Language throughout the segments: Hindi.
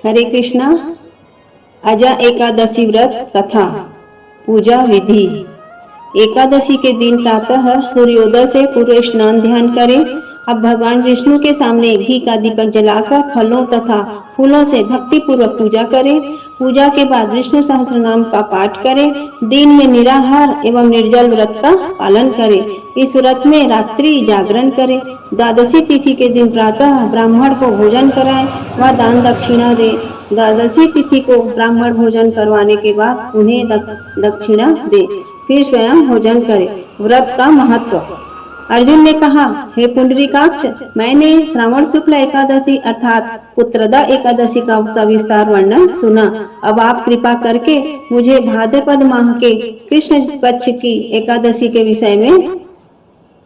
हरे कृष्णा। अजा एकादशी व्रत कथा। पूजा विधि। एकादशी के दिन प्रातः सूर्योदय से पूर्व स्नान ध्यान करें। अब भगवान विष्णु के सामने घी का दीपक जलाकर फलों तथा फूलों से भक्ति पूर्वक पूजा करें। पूजा के बाद विष्णु सहस्त्र नाम का पाठ करें। दिन में निराहार एवं निर्जल व्रत का पालन करें। इस व्रत में रात्रि जागरण करें। द्वादशी तिथि के दिन प्रातः ब्राह्मण को भोजन कराएं व दान दक्षिणा दे। द्वादशी तिथि को ब्राह्मण भोजन करवाने के बाद उन्हें दक्षिणा दे, फिर स्वयं भोजन करे। व्रत का महत्व। अर्जुन ने कहा, हे पुंडरीकाक्ष, मैंने श्रावण शुक्ल एकादशी अर्थात पुत्रदा एकादशी का सविस्तार वर्णन सुना। अब आप कृपा करके मुझे भाद्रपद माह के कृष्ण पक्ष की एकादशी के विषय में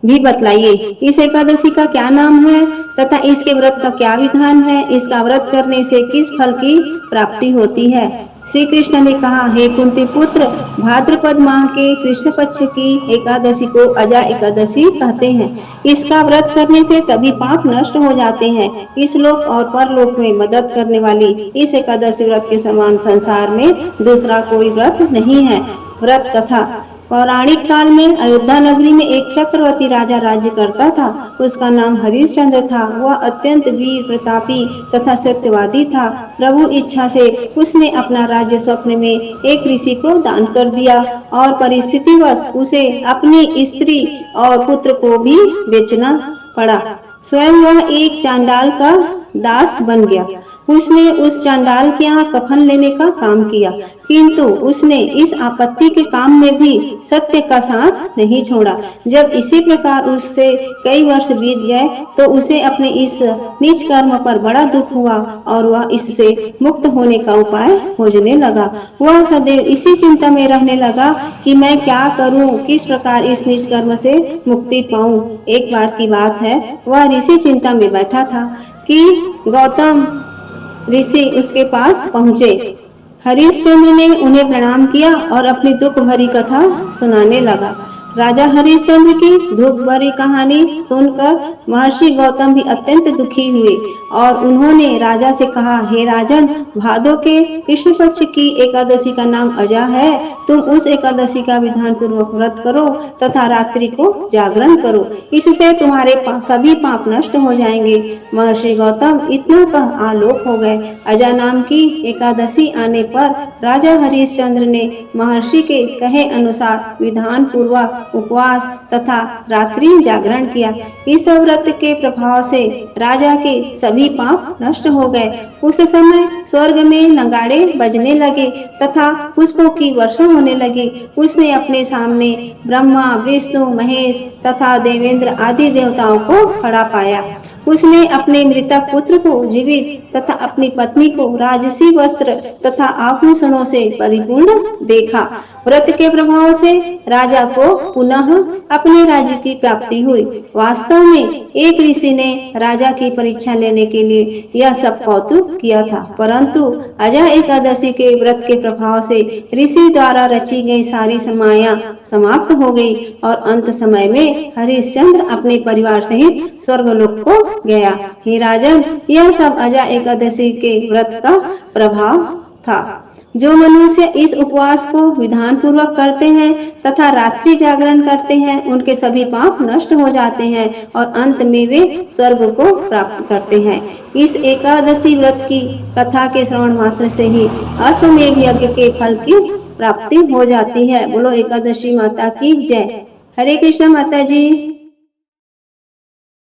भी बतलाइए। इस एकादशी का क्या नाम है तथा इसके व्रत का क्या विधान है। इसका व्रत करने से किस फल की प्राप्ति होती है। श्री कृष्ण ने कहा, हे कुंती पुत्र, भाद्रपद माह के कृष्ण पक्ष की एकादशी को अजा एकादशी कहते हैं। इसका व्रत करने से सभी पाप नष्ट हो जाते हैं। इस लोक और परलोक में मदद करने वाली इस एकादशी व्रत के समान संसार में दूसरा कोई व्रत नहीं है। व्रत कथा। पौराणिक काल में अयोध्या नगरी में एक चक्रवर्ती राजा राज्य करता था। उसका नाम हरिश्चंद्र था। वह अत्यंत वीर प्रतापी तथा सत्यवादी था। प्रभु इच्छा से उसने अपना राज्य स्वप्न में एक ऋषि को दान कर दिया और परिस्थितिवश उसे अपनी स्त्री और पुत्र को भी बेचना पड़ा। स्वयं वह एक चांडाल का दास बन गया। उसने उस चांडाल के यहाँ कफन लेने का काम किया, किंतु उसने इस आपत्ति के काम में भी सत्य का साथ नहीं छोड़ा। जब इसी प्रकार उससे कई वर्ष बीत गए तो उसे अपने इस नीच कर्म पर बड़ा दुख हुआ और वह इससे मुक्त होने का उपाय खोजने लगा। वह सदैव इसी चिंता में रहने लगा कि मैं क्या करूं, किस प्रकार इस नीच कर्म से मुक्ति पाऊं। एक बार की बात है, वह ऋषि चिंता में बैठा था कि गौतम ऋषि उसके पास पहुँचे। हरिश्चंद्र ने उन्हें प्रणाम किया और अपनी दुख भरी कथा सुनाने लगा। राजा हरिश्चंद्र की दुख भरी कहानी सुनकर महर्षि गौतम भी अत्यंत दुखी हुए और उन्होंने राजा से कहा, हे राजन, भादो के कृष्ण पक्ष की एकादशी का नाम अजा है। तुम उस एकादशी का विधान पूर्वक व्रत करो तथा रात्रि को जागरण करो। इससे तुम्हारे सभी पाप नष्ट हो जाएंगे। महर्षि गौतम इतना कह आलोक हो गए। अजा नाम की एकादशी आने पर राजा हरिश्चंद्र ने महर्षि के कहे अनुसार विधान पूर्वक उपवास तथा रात्रि जागरण किया। इस व्रत के प्रभाव से राजा के सभी पाप नष्ट हो गए। उस समय स्वर्ग में नगाड़े बजने लगे तथा पुष्पों की वर्षा होने लगी। उसने अपने सामने ब्रह्मा, विष्णु, महेश तथा देवेंद्र आदि देवताओं को खड़ा पाया। उसने अपने मृतक पुत्र को जीवित तथा अपनी पत्नी को राजसी वस्त्र तथा आभूषणों से परिपूर्ण देखा। व्रत के प्रभाव से राजा को पुनः अपने राज्य की प्राप्ति हुई। वास्तव में एक ऋषि ने राजा की परीक्षा लेने के लिए यह सब कौतुक किया था, परंतु अजा एकादशी के व्रत के प्रभाव से ऋषि द्वारा रची गई सारी माया समाप्त हो गई और अंत समय में हरिश्चंद्र अपने परिवार सहित स्वर्गलोक को गया। हे राजन, यह सब अजा एकादशी के व्रत का प्रभाव था। जो मनुष्य इस उपवास को विधान पूर्वक करते हैं तथा रात्रि जागरण करते हैं, उनके सभी पाप नष्ट हो जाते हैं और अंत में वे स्वर्ग को प्राप्त करते हैं। इस एकादशी व्रत की कथा के श्रवण मात्र से ही अश्वमेध यज्ञ के फल की प्राप्ति हो जाती है। बोलो एकादशी माता की जय। हरे कृष्ण माता जी।